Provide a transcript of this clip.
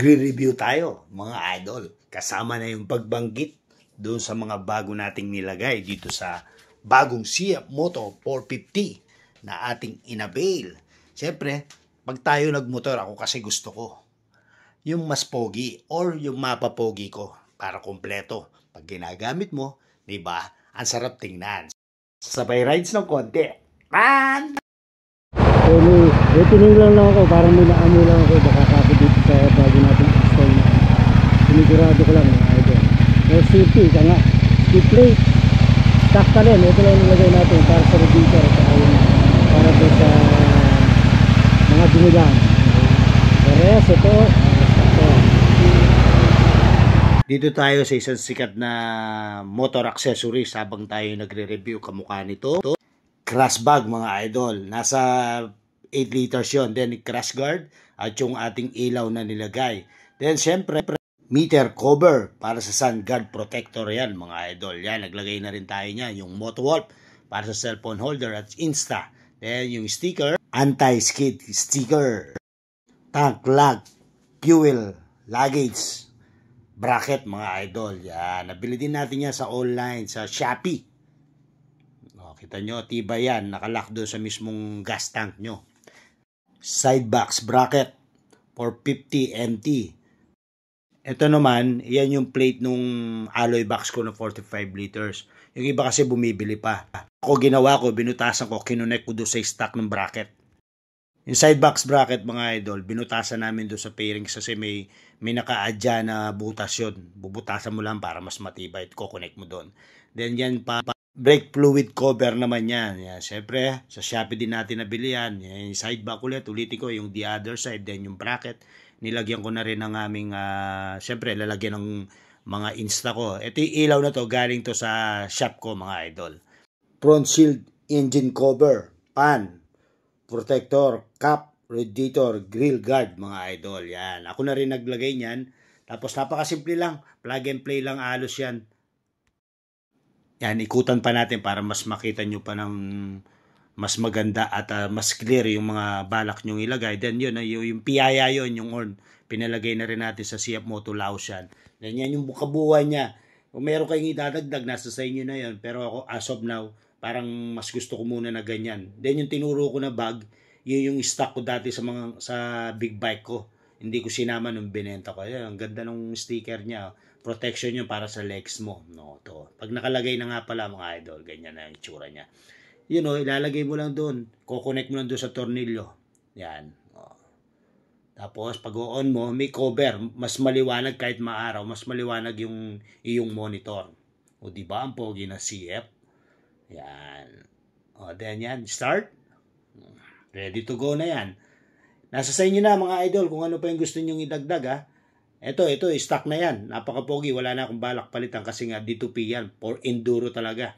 Magre-review tayo, mga idol. Kasama na yung pagbanggit doon sa mga bago nating nilagay dito sa bagong CF Moto 450 na ating inavail. Siyempre, pag tayo nagmotor, ako kasi gusto ko yung mas pogi or yung mapapogi ko para kompleto. Pag ginagamit mo, di ba? Ang sarap tingnan. Sabay rides ng konti. Man! Tinig lang ako, parang may naamoy lang ako, nakakapit dito sa bago natin install na sinigurado ko lang mga idol. May safety ka nga, speed plate stock ka rin, ito lang nilagay natin para sa radiator at ayun, para po sa mga dinilang rest. Ito dito tayo sa isang sikat na motor accessories habang tayo nagre-review kamukha nito. Crash bag mga idol, nasa 8 liters yon. Then crash guard at yung ating ilaw na nilagay. Then syempre meter cover para sa sun guard protector yan mga idol. Yan, naglagay na rin tayo niya. Yung Motowolf para sa cellphone holder at Insta. Then yung sticker, anti-skid sticker, tank lock, fuel, luggage, bracket mga idol. Yan, nabili din natin yan sa online, sa Shopee. Kita nyo, tibay yan. Nakalock doon sa mismong gas tank nyo. Side box bracket for 50 MT. Ito naman, yan yung plate nung alloy box ko na 45 liters. Yung iba kasi bumibili pa. Ako ginawa ko, binutasan ko, kinunek ko doon sa stock ng bracket. Yung side box bracket mga idol, binutasan namin doon sa fairings kasi may naka-adya na butas yun. Bubutasan mo lang para mas matibay at kukonek mo doon. Then yan pa. Brake fluid cover naman yan. Yan. Siyempre, sa Shopee din natin nabili yan. Yung side back ulit, ulitin ko yung the other side. Then yung bracket, nilagyan ko na rin ng aming, siyempre, lalagyan ng mga Insta ko. Ito yung ilaw na to, galing to sa shop ko mga idol. Front shield engine cover, pan, protector, cap, radiator, grill guard mga idol. Yan. Ako na rin naglagay niyan. Tapos napakasimple lang. Plug and play lang alos yan. Yan, ikutan pa natin para mas makita nyo pa ng mas maganda at mas clear yung mga balak nyong ilagay. Then yun, yung piyaya yun, yung horn, pinalagay na rin natin sa CF Moto Laos yan. Then yan yung bukabuhan niya. Kung meron kayong idadagdag, nasa sa inyo na yun. Pero ako, as of now, parang mas gusto ko muna na ganyan. Then yung tinuro ko na bag, yun yung stock ko dati sa big bike ko. Hindi ko sinama nung binenta ko. Yan, ang ganda ng sticker niya. Protection yun para sa legs mo. No, to. Pag nakalagay na nga pala mga idol, ganyan na yung tsura niya. Yun o, ilalagay mo lang doon. Kukonek mo lang doon sa tornilyo. Yan. O. Tapos pag on mo, may cover. Mas maliwanag kahit maaraw. Mas maliwanag yung iyong monitor. O diba ang pogi na CF? Yan. O then yan, start. Ready to go na yan. Nasa sa inyo na mga idol kung ano pa yung gusto nyong idagdag ha. Ito, stock na yan. Napaka-pogi. Wala na akong balak palitan kasi nga D2P yan. For enduro talaga.